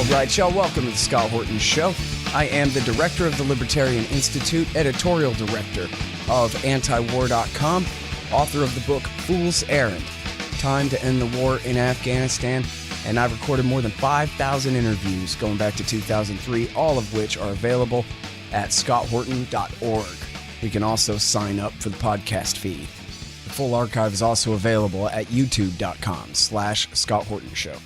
All right, y'all, welcome to the Scott Horton Show. I am the director of the Libertarian Institute, editorial director of antiwar.com, author of the book Fool's Errand, Time to End the War in Afghanistan, and I've recorded more than 5,000 interviews going back to 2003, all of which are available at scotthorton.org. You can also sign up for the podcast feed. The full archive is also available at youtube.com/Scott Horton Show.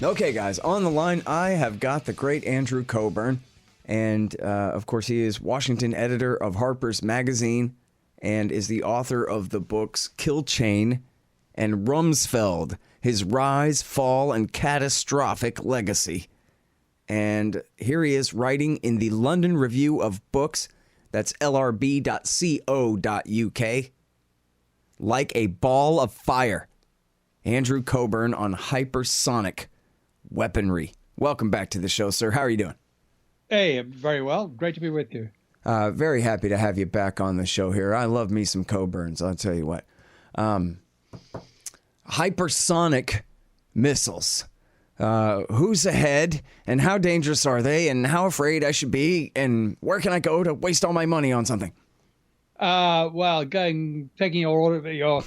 Okay, guys, on the line, I have got the great Andrew Cockburn, and of course, he is Washington editor of Harper's Magazine and is the author of the books Kill Chain and Rumsfeld, His Rise, Fall, and Catastrophic Legacy. And here he is writing in the London Review of Books, that's lrb.co.uk, like a ball of fire. Andrew Cockburn on hypersonic weaponry. Welcome back to the show, sir. How are you doing? Hey, very well. Great to be with you. Very happy to have you back on the show here. I love me some Cockburns, I'll tell you what. Hypersonic missiles. Who's ahead, and how dangerous are they, and how afraid I should be, and where can I go to waste all my money on something? Well, taking your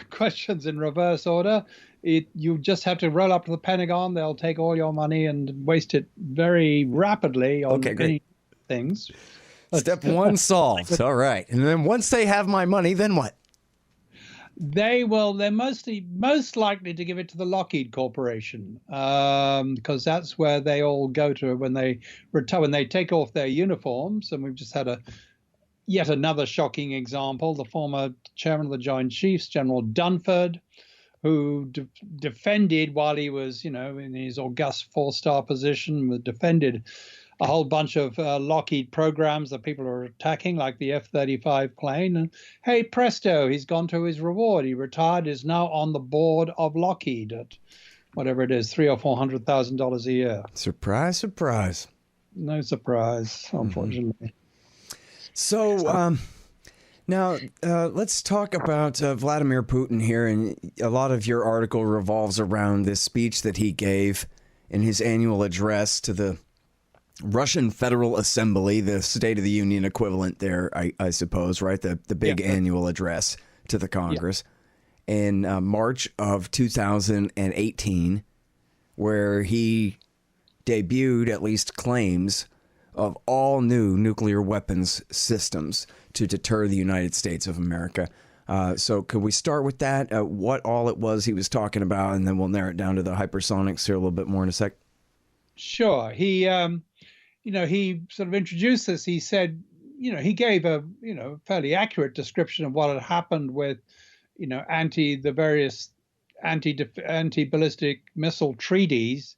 questions in reverse order, you just have to roll up to the Pentagon. They'll take all your money and waste it very rapidly on many things. Step one solved. All right. And then once they have my money, then what? They're most likely to give it to the Lockheed Corporation, because that's where they all go to when they retire, when they take off their uniforms. And we've just had yet another shocking example. The former chairman of the Joint Chiefs, General Dunford, who defended while he was, in his august four-star position, defended a whole bunch of Lockheed programs that people are attacking, like the F-35 plane. And hey, presto, he's gone to his reward. He retired, is now on the board of Lockheed at whatever it is, $300,000 or $400,000 a year. Surprise, surprise. No surprise, unfortunately. So now let's talk about Vladimir Putin here. And a lot of your article revolves around this speech that he gave in his annual address to the Russian Federal Assembly, the State of the Union equivalent there, I suppose, right? The big annual address to the Congress in March of 2018, where he debuted at least claims of all new nuclear weapons systems to deter the United States of America. So could we start with that? What all it was he was talking about, and then we'll narrow it down to the hypersonics here a little bit more in a sec. Sure. He sort of introduced this. He said, he gave a, fairly accurate description of what had happened with, the various anti-ballistic missile treaties,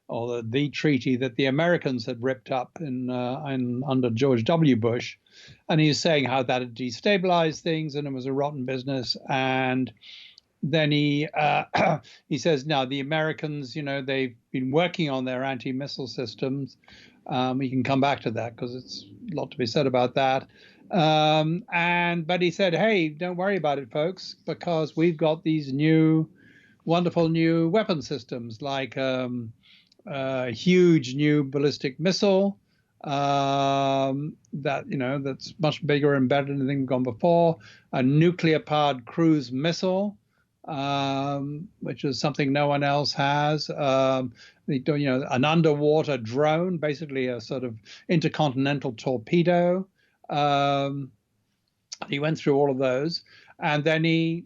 or the treaty that the Americans had ripped up under George W. Bush. And he was saying how that had destabilized things and it was a rotten business. And then he says, now the Americans, they've been working on their anti-missile systems. We can come back to that because it's a lot to be said about that. But he said, hey, don't worry about it, folks, because we've got these wonderful new weapon systems, like a huge new ballistic missile that's much bigger and better than anything we've gone before, a nuclear-powered cruise missile, which is something no one else has. An underwater drone, basically a sort of intercontinental torpedo. He went through all of those, and then the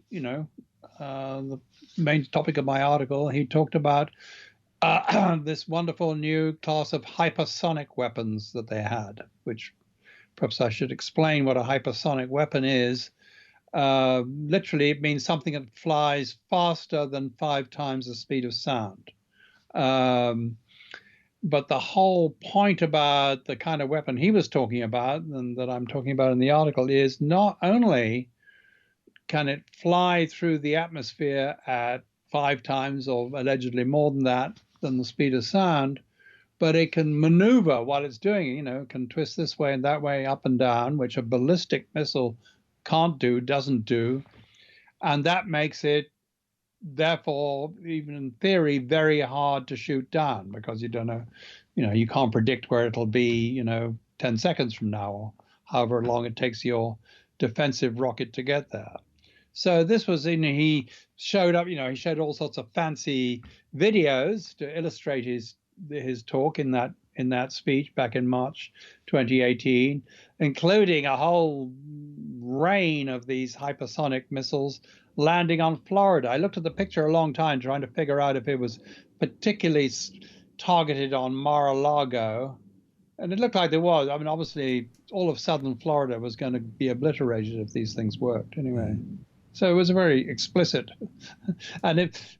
main topic of my article, he talked about this wonderful new class of hypersonic weapons that they had, which perhaps I should explain what a hypersonic weapon is. Literally, it means something that flies faster than 5 times the speed of sound. But the whole point about the kind of weapon he was talking about, and that I'm talking about in the article, is not only can it fly through the atmosphere at 5 times or allegedly more than that, than the speed of sound, but it can maneuver while it's doing it, it can twist this way and that way, up and down, which a ballistic missile can't do, doesn't do. And that makes it therefore, even in theory, very hard to shoot down because you don't know, you can't predict where it'll be, 10 seconds from now or however long it takes your defensive rocket to get there. So this was he showed up, he showed all sorts of fancy videos to illustrate his talk in that speech back in March 2018, including a whole rain of these hypersonic missiles landing on Florida. I looked at the picture a long time trying to figure out if it was particularly targeted on Mar-a-Lago, and it looked like there was. I mean, obviously, all of southern Florida was going to be obliterated if these things worked anyway. So it was very explicit. And if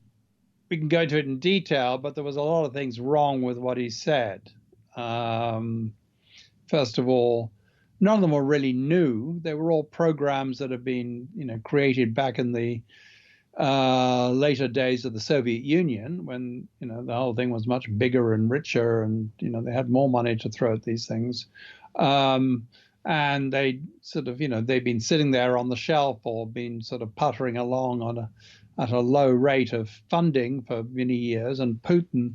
we can go into it in detail, but there was a lot of things wrong with what he said. First of all, none of them were really new. They were all programs that have been, created back in the later days of the Soviet Union, when the whole thing was much bigger and richer, and they had more money to throw at these things. And they sort of, they've been sitting there on the shelf or been sort of puttering along at a low rate of funding for many years. And Putin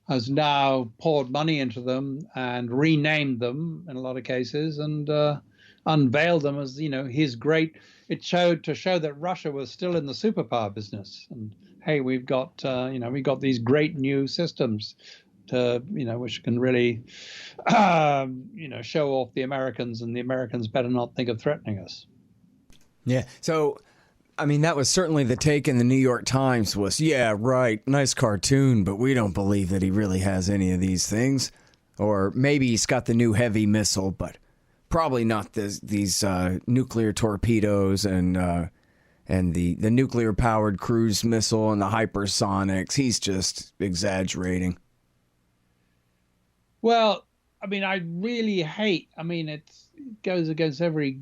has now poured money into them and renamed them in a lot of cases and unveiled them as, his great. It showed to show that Russia was still in the superpower business. And hey, we've got, we've got these great new systems to, which can really, show off the Americans, and the Americans better not think of threatening us. Yeah. So, I mean, that was certainly the take in the New York Times was, yeah, right, nice cartoon, but we don't believe that he really has any of these things. Or maybe he's got the new heavy missile, but probably not these nuclear torpedoes and the nuclear-powered cruise missile and the hypersonics. He's just exaggerating. Well, I mean, I really hate, it goes against every,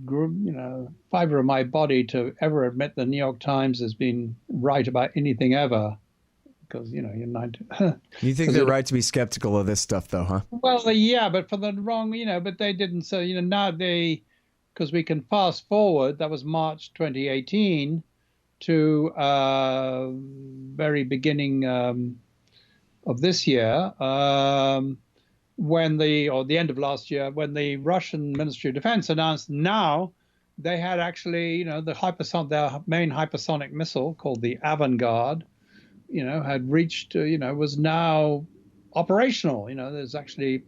fiber of my body to ever admit the New York Times has been right about anything ever. Because, you're not. You think they're right to be skeptical of this stuff, though, huh? Well, yeah, but for the wrong, but they didn't. So, now because we can fast forward, that was March 2018 to very beginning of this year. When the end of last year, when the Russian Ministry of Defense announced now they had actually, their main hypersonic missile called the Avangard, had reached, was now operational. There's actually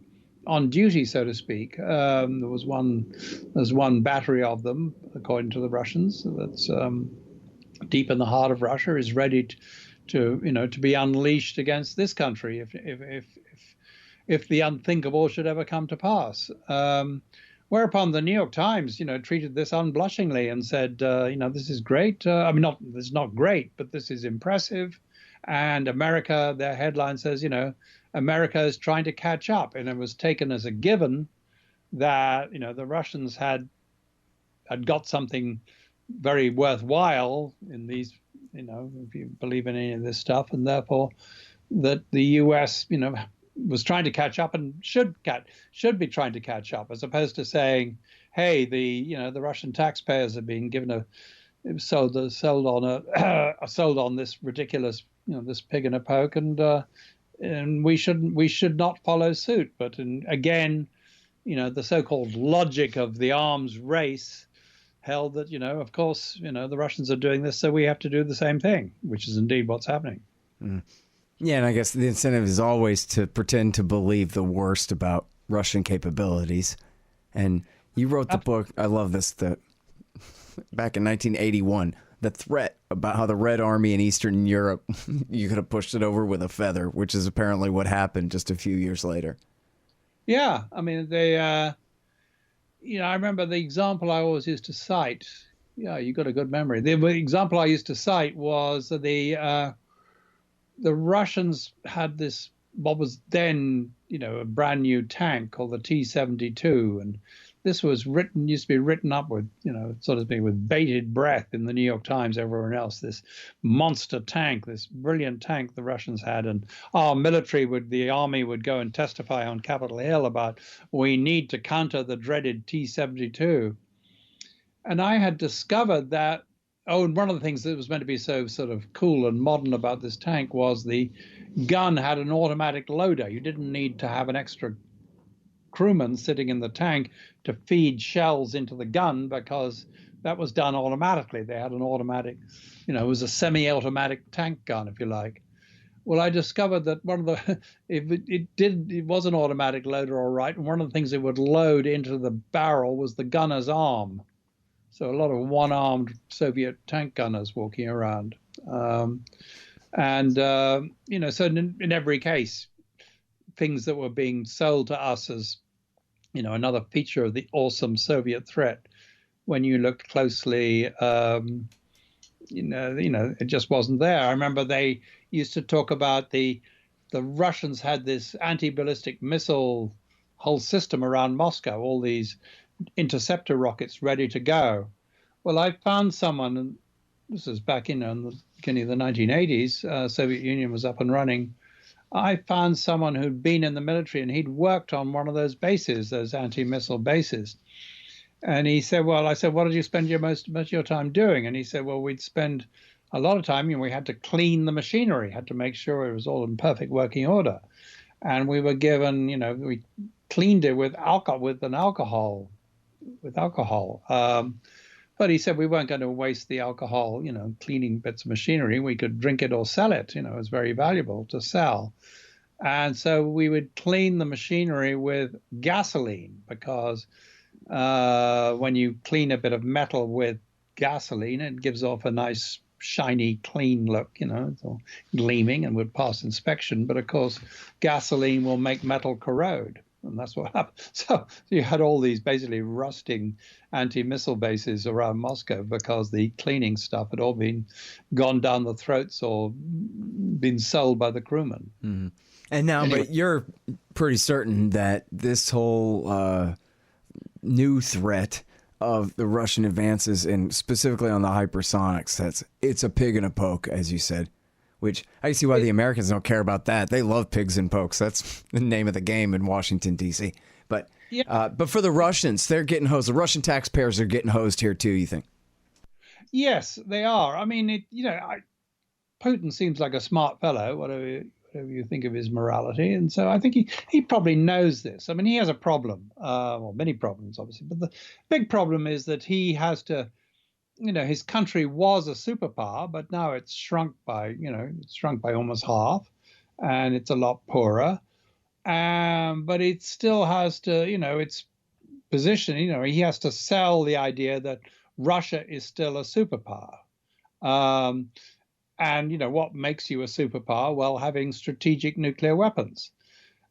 on duty, so to speak. There's one battery of them, according to the Russians, that's deep in the heart of Russia, is ready to be unleashed against this country if the unthinkable should ever come to pass. Whereupon the New York Times, treated this unblushingly and said, this is great. This is not great, but this is impressive. And America, their headline says, America is trying to catch up. And it was taken as a given that, the Russians had got something very worthwhile in these, if you believe in any of this stuff, and therefore that the U.S., was trying to catch up and should be trying to catch up, as opposed to saying, hey, the Russian taxpayers are being given sold on this ridiculous, this pig in a poke, and we should not follow suit. But again, the so-called logic of the arms race held that, of course, the Russians are doing this, so we have to do the same thing, which is indeed what's happening. Mm. Yeah, and I guess the incentive is always to pretend to believe the worst about Russian capabilities. And you wrote the book, I love this, back in 1981, the threat about how the Red Army in Eastern Europe, you could have pushed it over with a feather, which is apparently what happened just a few years later. Yeah, I mean, they, I remember the example I always used to cite. Yeah, you got a good memory. The example I used to cite was the Russians had this, what was then, a brand new tank called the T-72. And this was used to be written up with, sort of with bated breath in the New York Times, everywhere else, this monster tank, this brilliant tank the Russians had. And our the army would go and testify on Capitol Hill about, we need to counter the dreaded T-72. And I had discovered that Oh, and one of the things that was meant to be so sort of cool and modern about this tank was the gun had an automatic loader. You didn't need to have an extra crewman sitting in the tank to feed shells into the gun because that was done automatically. They had an automatic, it was a semi-automatic tank gun, if you like. Well, I discovered that one of the it was an automatic loader, all right, and one of the things it would load into the barrel was the gunner's arm. So a lot of one-armed Soviet tank gunners walking around, so in every case, things that were being sold to us as another feature of the awesome Soviet threat, when you looked closely, it just wasn't there. I remember they used to talk about the Russians had this anti-ballistic missile whole system around Moscow, all these interceptor rockets ready to go. Well, I found someone, and this is back in the beginning of the 1980s, Soviet Union was up and running. I found someone who'd been in the military and he'd worked on one of those bases, those anti-missile bases. And he said, well, I said, what did you spend most of your time doing? And he said, well, we'd spend a lot of time, we had to clean the machinery, had to make sure it was all in perfect working order. And we were given, we cleaned it with alcohol. But he said we weren't going to waste the alcohol, cleaning bits of machinery. We could drink it or sell it. It was very valuable to sell. And so we would clean the machinery with gasoline, because when you clean a bit of metal with gasoline, it gives off a nice, shiny, clean look, it's all gleaming and would pass inspection. But of course, gasoline will make metal corrode. And that's what happened. So you had all these basically rusting anti-missile bases around Moscow because the cleaning stuff had all gone down the throats or been sold by the crewmen. Mm-hmm. And now, anyway, but you're pretty certain that this whole new threat of the Russian advances, and specifically on the hypersonics, it's a pig in a poke, as you said. Which I see why the Americans don't care about that. They love pigs and pokes. That's the name of the game in Washington, D.C. But for the Russians, they're getting hosed. The Russian taxpayers are getting hosed here too, you think? Yes, they are. I mean, Putin seems like a smart fellow, whatever you think of his morality. And so I think he probably knows this. I mean, he has a problem, many problems, obviously. But the big problem is that he has to, his country was a superpower, but now it's shrunk by almost half, and it's a lot poorer. But it still has to, its position, he has to sell the idea that Russia is still a superpower. And what makes you a superpower? Well, having strategic nuclear weapons.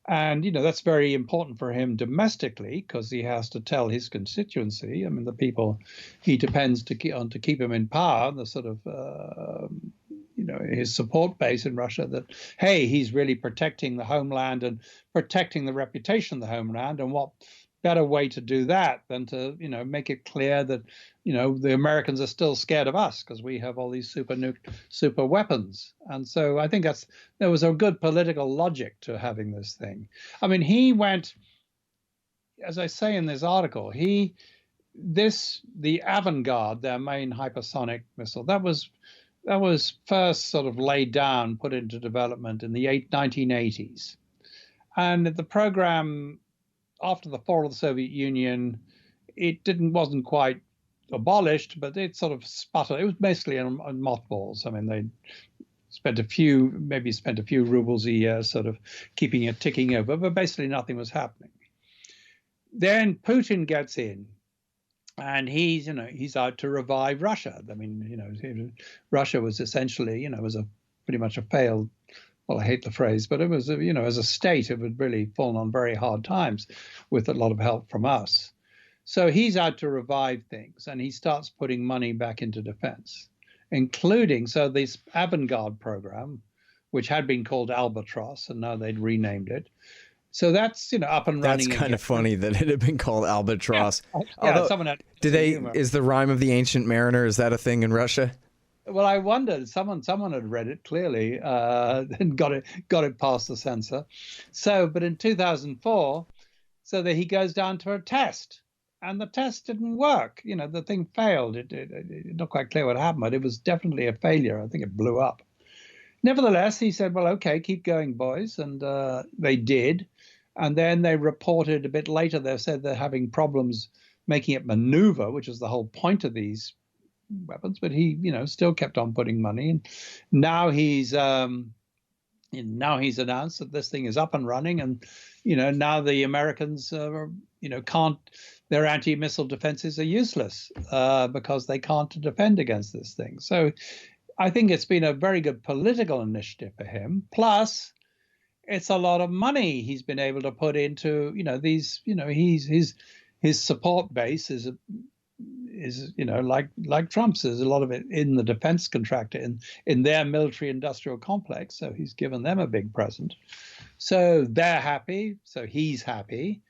And, that's very important for him domestically, because he has to tell his constituency, the people he depends on to keep him in power, the sort of, his support base in Russia, that, hey, he's really protecting the homeland and protecting the reputation of the homeland. And what better way to do that than to, make it clear that, the Americans are still scared of us because we have all these super weapons. And so I think there was a good political logic to having this thing. I mean, he went, as I say in this article, the Avangard, their main hypersonic missile, that was first sort of laid down, put into development in the 1980s. And the program, after the fall of the Soviet Union, it wasn't quite abolished, but it sort of sputtered. It was basically on mothballs. I mean, they spent a few rubles a year sort of keeping it ticking over, but basically nothing was happening. Then Putin gets in, and he's out to revive Russia. I mean, Russia was essentially, was pretty much a failed, well, I hate the phrase, but it was, as a state, it had really fallen on very hard times with a lot of help from us. So he's out to revive things, and he starts putting money back into defense, including, this Avangard program, which had been called Albatross, and now they'd renamed it. So that's, up and running. That's kind of funny that it had been called Albatross. Yeah, someone had is the rhyme of the Ancient Mariner, is that a thing in Russia? Well, I wondered. Someone had read it clearly and got it past the censor. So, but in 2004, so that he goes down to a test, and the test didn't work. The thing failed. Not quite clear what happened, but it was definitely a failure. I think it blew up. Nevertheless, he said, well, okay, keep going, boys. And they did. And then they reported a bit later, they said they're having problems making it maneuver, which is the whole point of these weapons. But he, still kept on putting money. And now he's announced that this thing is up and running. And, now the Americans, can't, their anti-missile defenses are useless because they can't defend against this thing. So I think it's been a very good political initiative for him. Plus, it's a lot of money he's been able to put into, these, his support base is like Trump's. There's a lot of it in the defense contractor in their military industrial complex. So he's given them a big present. So they're happy. So he's happy.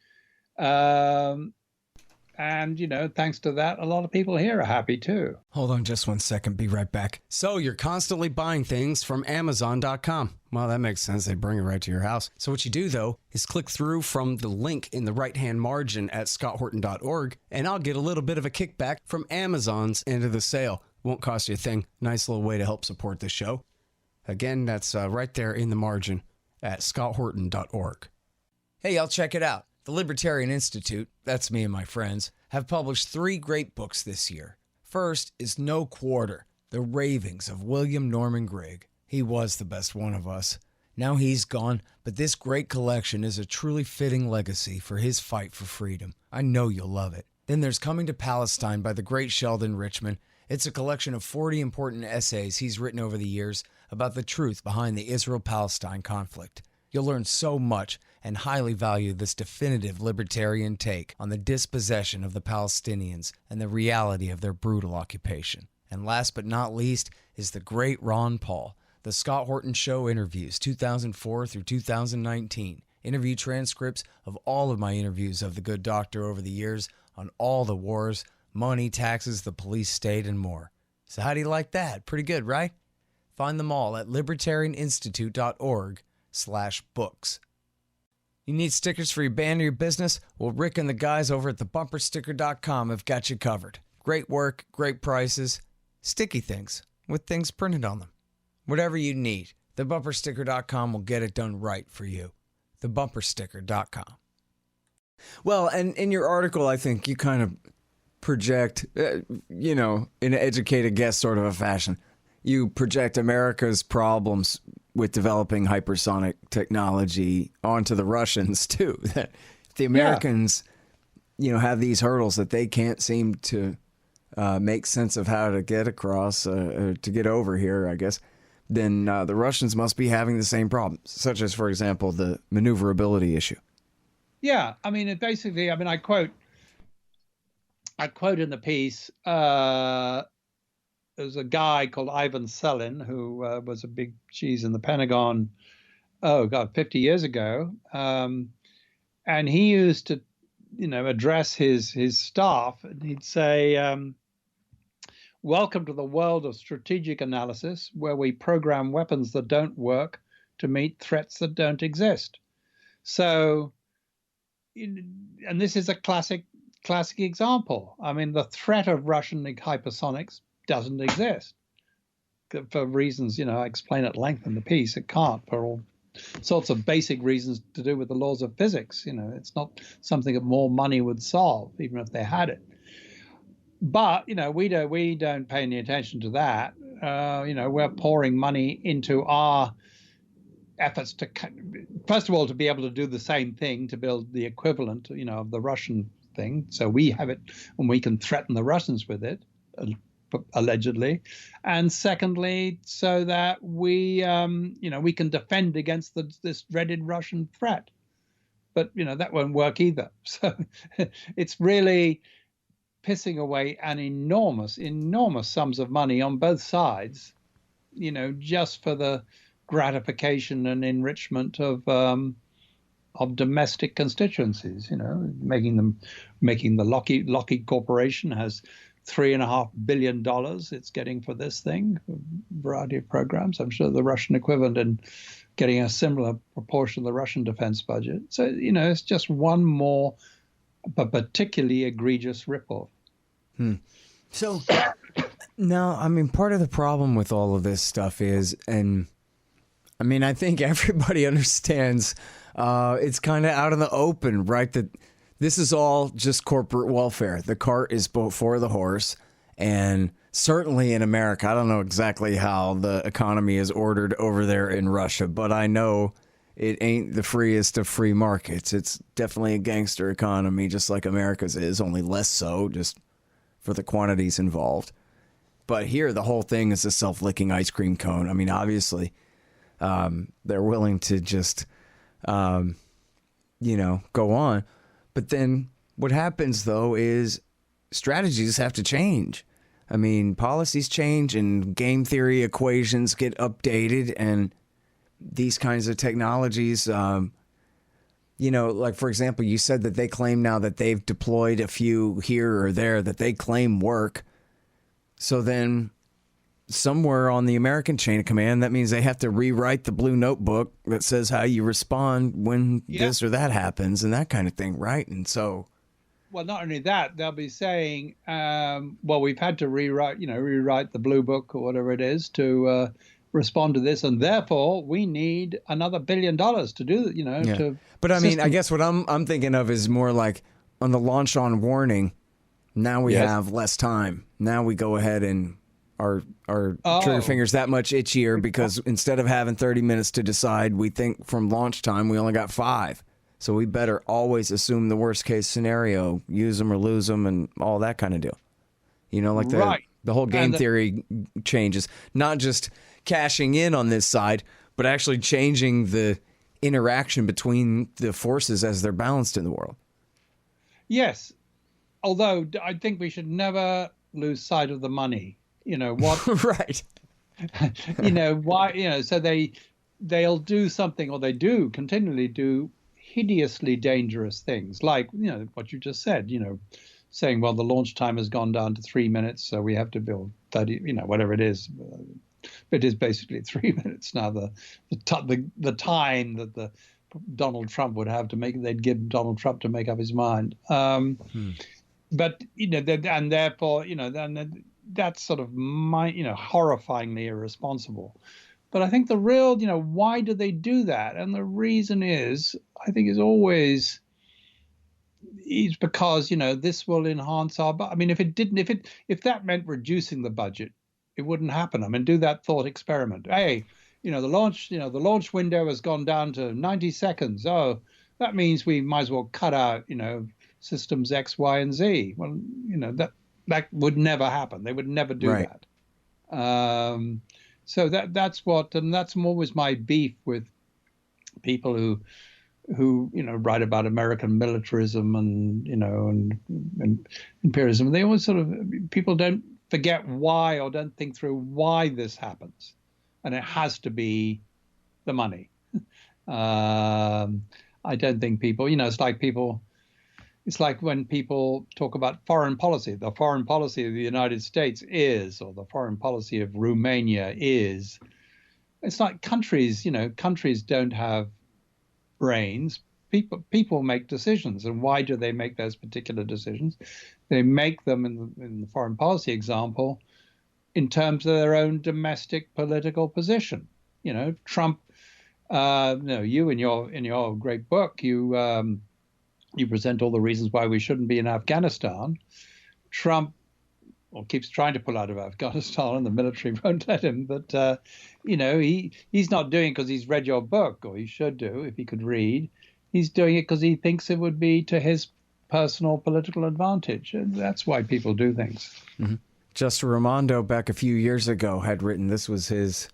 And, thanks to that, a lot of people here are happy too. Hold on just one second. Be right back. So you're constantly buying things from Amazon.com. Well, that makes sense. They bring it right to your house. So what you do, though, is click through from the link in the right-hand margin at scotthorton.org, and I'll get a little bit of a kickback from Amazon's end of the sale. Won't cost you a thing. Nice little way to help support the show. Again, that's right there in the margin at scotthorton.org. Hey, y'all, check it out. The Libertarian Institute, that's me and my friends, have published 3 great books this year. First is No Quarter, The Ravings of William Norman Grigg. He was the best one of us. Now he's gone, but this great collection is a truly fitting legacy for his fight for freedom. I know you'll love it. Then there's Coming to Palestine by the great Sheldon Richman. It's a collection of 40 important essays he's written over the years about the truth behind the Israel-Palestine conflict. You'll learn so much and highly value this definitive libertarian take on the dispossession of the Palestinians and the reality of their brutal occupation. And last but not least is the great Ron Paul, The Scott Horton Show Interviews, 2004 through 2019. Interview transcripts of all of my interviews of the good doctor over the years on all the wars, money, taxes, the police state, and more. So how do you like that? Pretty good, right? Find them all at libertarianinstitute.org/books. You need stickers for your band or your business? Well, Rick and the guys over at thebumpersticker.com have got you covered. Great work, great prices, sticky things with things printed on them. Whatever you need, thebumpersticker.com will get it done right for you. Thebumpersticker.com. Well, and in your article, I think you kind of project, in an educated guess sort of a fashion, you project America's problems with developing hypersonic technology onto the Russians too. That the Americans, have these hurdles that they can't seem to make sense of how to get across, to get over here, I guess. Then the Russians must be having the same problems, such as, for example, the maneuverability issue. Yeah, I mean, I quote in the piece. There's a guy called Ivan Selin who was a big cheese in the Pentagon, 50 years ago. And he used to, address his staff, and he'd say, welcome to the world of strategic analysis, where we program weapons that don't work to meet threats that don't exist. So, and this is a classic example. I mean, the threat of Russian hypersonics doesn't exist for reasons, I explain at length in the piece. It can't, for all sorts of basic reasons to do with the laws of physics. It's not something that more money would solve, even if they had it. But, we don't pay any attention to that. We're pouring money into our efforts to, first of all, to be able to do the same thing, to build the equivalent, of the Russian thing. So we have it and we can threaten the Russians with it, allegedly. And secondly, so that we, we can defend against this dreaded Russian threat. But, that won't work either. So it's really pissing away an enormous sums of money on both sides, just for the gratification and enrichment of domestic constituencies, making the Lockheed Corporation has $3.5 billion it's getting for this thing, a variety of programs. I'm sure the Russian equivalent in getting a similar proportion of the Russian defense budget. So, it's just one more a particularly egregious ripoff. So now, I mean, part of the problem with all of this stuff is, and I mean, I think everybody understands it's kind of out in the open, right? That this is all just corporate welfare. The cart is before the horse. And certainly in America, I don't know exactly how the economy is ordered over there in Russia, but I know it ain't the freest of free markets. It's definitely a gangster economy, just like America's is, only less so, just for the quantities involved. But here, the whole thing is a self-licking ice cream cone. I mean, obviously, they're willing to just, go on. But then what happens, though, is strategies have to change. I mean, policies change and game theory equations get updated, and these kinds of technologies, like, for example, you said that they claim now that they've deployed a few here or there that they claim work. So then somewhere on the American chain of command, that means they have to rewrite the blue notebook that says how you respond when this or that happens and that kind of thing, right? And so... Well, not only that, they'll be saying, we've had to rewrite the blue book or whatever it is to respond to this, and therefore we need another $1 billion to do, to. But I mean, I guess what I'm thinking of is more like on the launch on warning. Now we have less time. Now we go ahead and our trigger fingers that much itchier because instead of having 30 minutes to decide, we think from launch time we only got 5. So we better always assume the worst case scenario, use them or lose them, and all that kind of deal. Like the whole game theory changes, not just cashing in on this side, but actually changing the interaction between the forces as they're balanced in the world. Yes, although I think we should never lose sight of the money. What? Right. Why? So they'll do something, or they do continually do hideously dangerous things, like what you just said, saying, well, the launch time has gone down to 3 minutes, so we have to build 30, whatever it is. It is basically 3 minutes now. The time that the Donald Trump would have to they'd give Donald Trump to make up his mind. But and therefore then that's sort of horrifyingly irresponsible. But I think the real, why do they do that? And the reason is, I think, is because, this will enhance our. I mean, if that meant reducing the budget, it wouldn't happen. I mean, do that thought experiment. Hey, the launch window has gone down to 90 seconds. Oh, that means we might as well cut out, systems X, Y, and Z. Well, that would never happen. They would never do that. So that's always my beef with people who write about American militarism and and imperialism. They always people don't forget why or don't think through why this happens, and it has to be the money. I don't think people, it's like when people talk about foreign policy. The foreign policy of the United States is, or the foreign policy of Romania is. It's like countries, countries don't have brains. People make decisions. And why do they make those particular decisions? They make them, in the foreign policy example, in terms of their own domestic political position. Trump, you in your great book, you present all the reasons why we shouldn't be in Afghanistan. Trump keeps trying to pull out of Afghanistan, and the military won't let him. But he's not doing it because he's read your book, or he should do if he could read. He's doing it because he thinks it would be to his personal political advantage, and that's why people do things. Mm-hmm. Justin Raimondo, back a few years ago, had written, this was his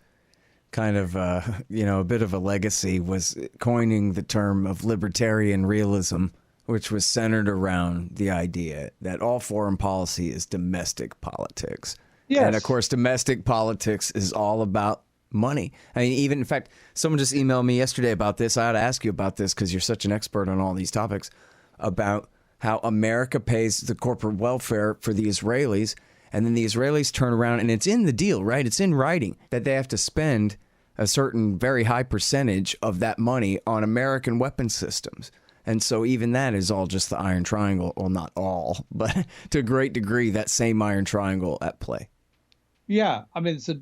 kind of a bit of a legacy, was coining the term of libertarian realism, which was centered around the idea that all foreign policy is domestic politics. Yes. And of course, domestic politics is all about money. I mean, even in fact, someone just emailed me yesterday about this. I ought to ask you about this because you're such an expert on all these topics, about how America pays the corporate welfare for the Israelis, and then the Israelis turn around, and it's in the deal, right? It's in writing that they have to spend a certain very high percentage of that money on American weapon systems. And so even that is all just the Iron Triangle. Well, not all, but to a great degree, that same Iron Triangle at play. Yeah, I mean, it's a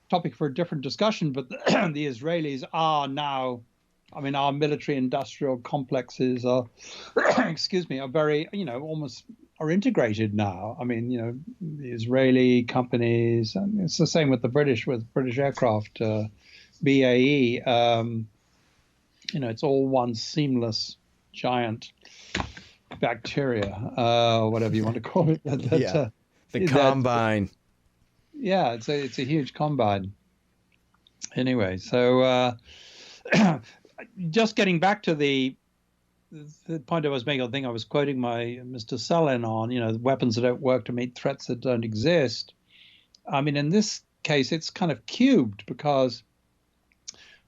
topic for a different discussion, but the Israelis are now, I mean, our military industrial complexes are, excuse me, are very, almost are integrated now. I mean, the Israeli companies, and it's the same with the British, with British aircraft, BAE, it's all one seamless giant bacteria, whatever you want to call it. The combine. Yeah, it's a huge combine. Anyway, so just getting back to the point I was making, I think I was quoting my Mr. Selen on, weapons that don't work to meet threats that don't exist. I mean, in this case, it's kind of cubed because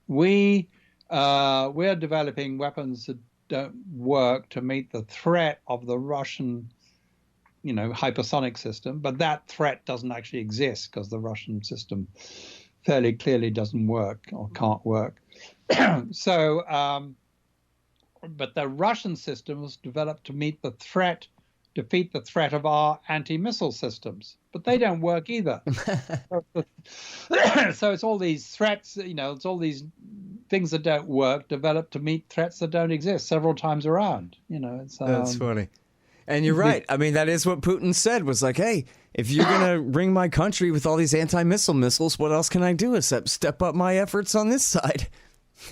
we're developing weapons that don't work to meet the threat of the Russian, hypersonic system, but that threat doesn't actually exist because the Russian system fairly clearly doesn't work or can't work. So, but the Russian system was developed to defeat the threat of our anti-missile systems, but they don't work either. So it's all these threats, it's all these things that don't work developed to meet threats that don't exist several times around. That's funny. And you're right. I mean, that is what Putin said, was like, hey, if you're going to ring my country with all these anti-missile missiles, what else can I do except step up my efforts on this side?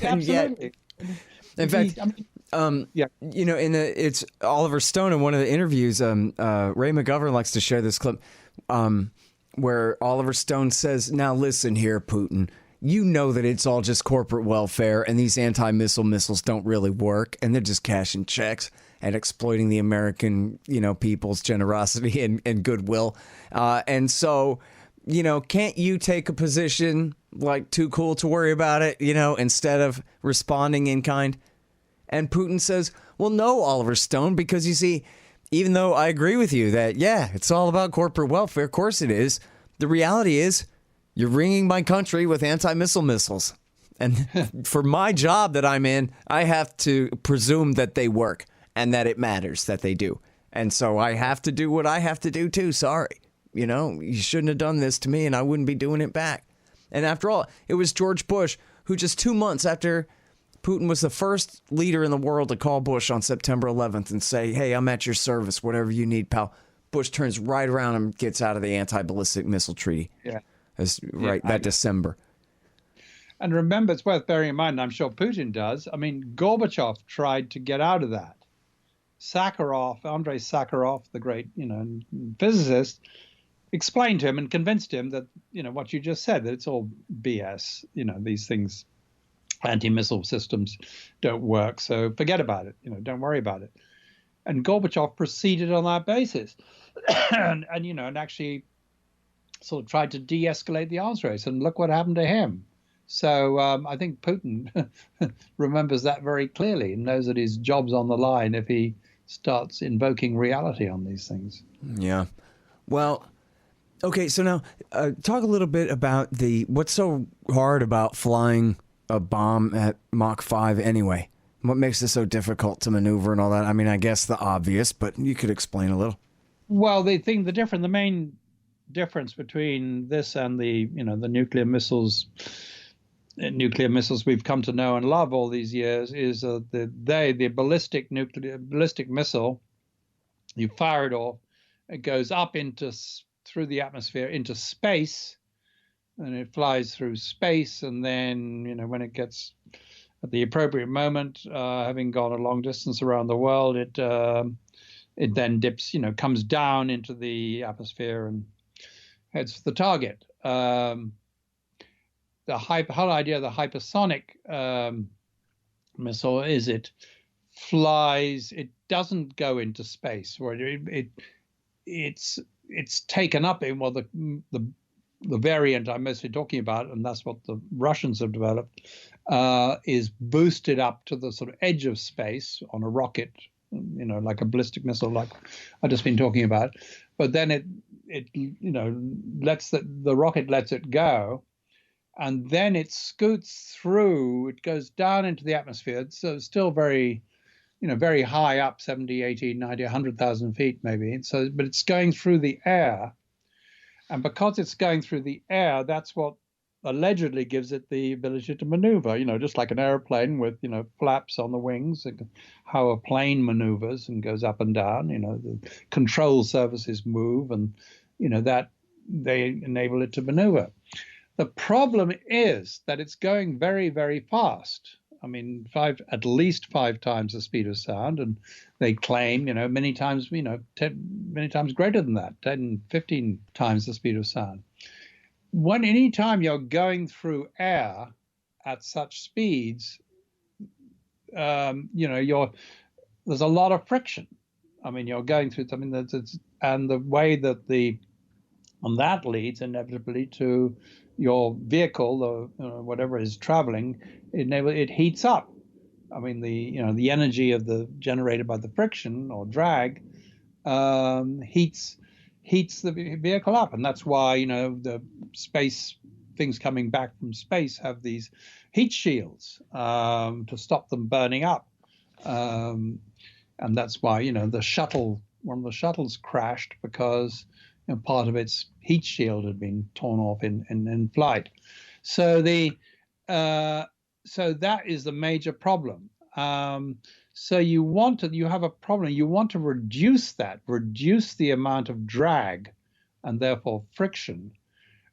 Absolutely. In fact, it's Oliver Stone in one of the interviews, Ray McGovern likes to share this clip where Oliver Stone says, now listen here, Putin, you know that it's all just corporate welfare and these anti-missile missiles don't really work and they're just cashing checks and exploiting the American, people's generosity and goodwill. And so, can't you take a position like too cool to worry about it, instead of responding in kind? And Putin says, well, no, Oliver Stone, because you see, even though I agree with you that, yeah, it's all about corporate welfare, of course it is, the reality is you're ringing my country with anti-missile missiles. And for my job that I'm in, I have to presume that they work and that it matters that they do. And so I have to do what I have to do too. Sorry. You shouldn't have done this to me and I wouldn't be doing it back. And after all, it was George Bush who just 2 months after Putin was the first leader in the world to call Bush on September 11th and say, hey, I'm at your service, whatever you need, pal. Bush turns right around and gets out of the anti-ballistic missile treaty. Yeah. That December. And remember, it's worth bearing in mind, and I'm sure Putin does, I mean, Gorbachev tried to get out of that. Andrei Sakharov, the great, physicist, explained to him and convinced him that, what you just said, that it's all BS, these things, anti-missile systems don't work. So forget about it, don't worry about it. And Gorbachev proceeded on that basis and actually sort of tried to de-escalate the arms race. And look what happened to him. So I think Putin remembers that very clearly and knows that his job's on the line if he starts invoking reality on these things. Yeah. Well, okay, so now talk a little bit about what's so hard about flying a bomb at Mach 5 anyway? What makes it so difficult to maneuver and all that? I mean, I guess the obvious, but you could explain a little. Well, the main difference between this and the nuclear missiles we've come to know and love all these years is the ballistic missile, you fire it off, it goes up through the atmosphere into space, and it flies through space, and then when it gets at the appropriate moment, having gone a long distance around the world, it then dips, comes down into the atmosphere and heads for the target. The whole idea of the hypersonic missile is it flies, it doesn't go into space, or it's taken up in the variant I'm mostly talking about, and that's what the Russians have developed, is boosted up to the sort of edge of space on a rocket, like a ballistic missile, like I've just been talking about. But then it lets the rocket lets it go, and then it scoots through. It goes down into the atmosphere. So it's still very very high up, 70, 80, 90, 100,000 feet maybe. So, but it's going through the air. And because it's going through the air, that's what allegedly gives it the ability to maneuver, just like an airplane with, flaps on the wings, how a plane maneuvers and goes up and down, the control surfaces move and, that they enable it to maneuver. The problem is that it's going very, very fast. I mean, at least 5 times the speed of sound, and they claim, many times, many times greater than that, 10, 15 times the speed of sound. Any time you're going through air at such speeds, there's a lot of friction. I mean, you're going through something and the way that that leads inevitably to your vehicle, whatever is traveling, it heats up. I mean, the energy generated by the friction or drag heats the vehicle up, and that's why the space things coming back from space have these heat shields to stop them burning up, and that's why one of the shuttles crashed because part of its heat shield had been torn off in flight. So so that is the major problem. So you have a problem. You want to reduce the amount of drag and therefore friction.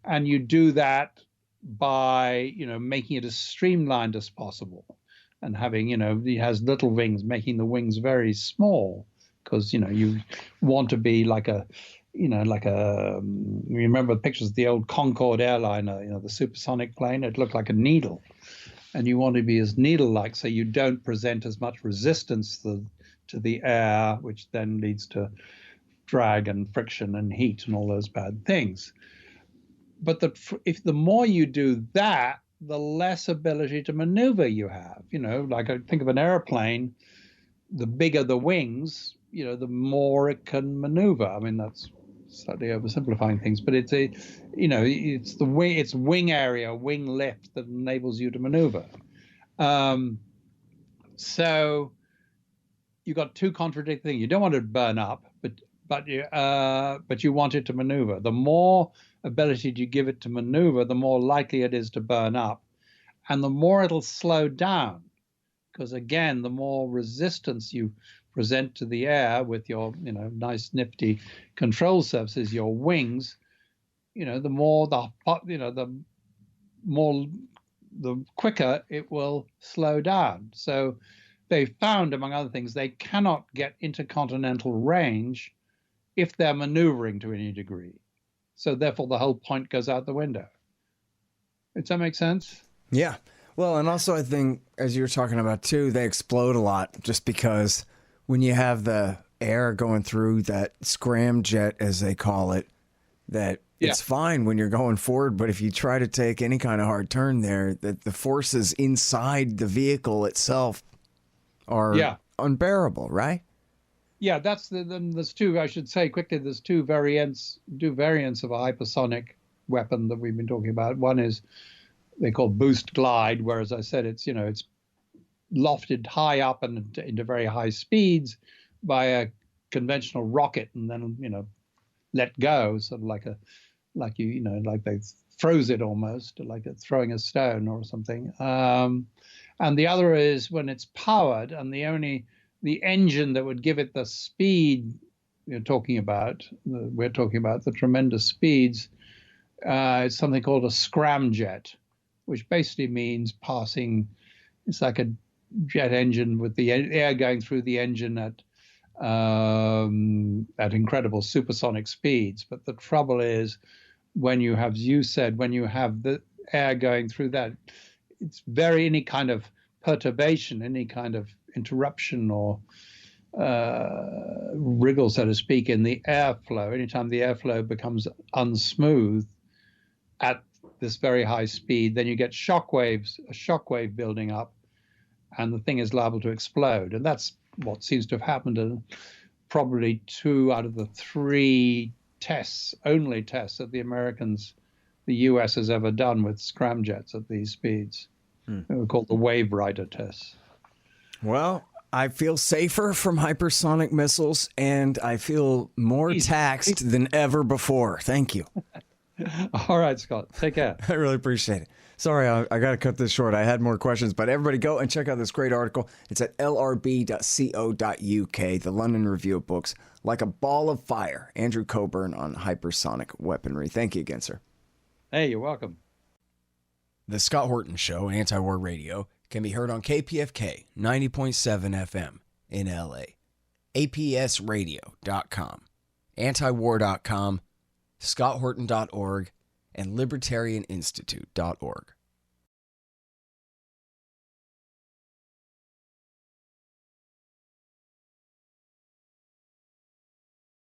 And you do that by, making it as streamlined as possible and having, it has little wings, making the wings very small because, you want to be like you remember the pictures of the old Concorde airliner, the supersonic plane, it looked like a needle. And you want to be as needle-like so you don't present as much resistance to the air, which then leads to drag and friction and heat and all those bad things. But if the more you do that, the less ability to maneuver you have. Like I think of an airplane, the bigger the wings, the more it can maneuver. I mean, that's slightly oversimplifying things, but it's wing area, wing lift that enables you to maneuver. So you got two contradicting things. You don't want it to burn up, but you want it to maneuver. The more ability you give it to maneuver, the more likely it is to burn up, and the more it'll slow down. Because again, the more resistance you present to the air with your, nice nifty control surfaces, your wings, the quicker it will slow down. So they found, among other things, they cannot get intercontinental range if they're maneuvering to any degree. So therefore, the whole point goes out the window. Does that make sense? Yeah. Well, and also I think, as you were talking about too, they explode a lot just because when you have the air going through that scramjet, as they call it, that it's fine when you're going forward. But if you try to take any kind of hard turn there, that the forces inside the vehicle itself are unbearable, right? Yeah, there's two, I should say quickly, there's two variants of a hypersonic weapon that we've been talking about. One is they call boost glide, where, as I said, it's lofted high up and into very high speeds by a conventional rocket, and then let go, sort of like they froze it almost, like throwing a stone or something. And the other is when it's powered, and the engine that would give it the speed we're talking about the tremendous speeds. It's something called a scramjet, which basically means passing. It's like a jet engine with the air going through the engine at incredible supersonic speeds. But the trouble is, when you have, as you said, when you have the air going through that, it's any kind of perturbation, any kind of interruption or wriggle, so to speak, in the airflow. Anytime the airflow becomes unsmooth at this very high speed, then you get a shockwave building up, and the thing is liable to explode. And that's what seems to have happened in probably 2 out of the 3 only tests that the US has ever done with scramjets at these speeds. They were called the wave rider tests. Well, I feel safer from hypersonic missiles, and I feel more taxed than ever before. Thank you. All right, Scott. Take care. I really appreciate it. Sorry, I got to cut this short. I had more questions, but everybody go and check out this great article. It's at lrb.co.uk, the London Review of Books, Like a Ball of Fire, Andrew Cockburn on hypersonic weaponry. Thank you again, sir. Hey, you're welcome. The Scott Horton Show, Anti-War Radio, can be heard on KPFK 90.7 FM in LA, apsradio.com, antiwar.com, scotthorton.org, and libertarianinstitute.org.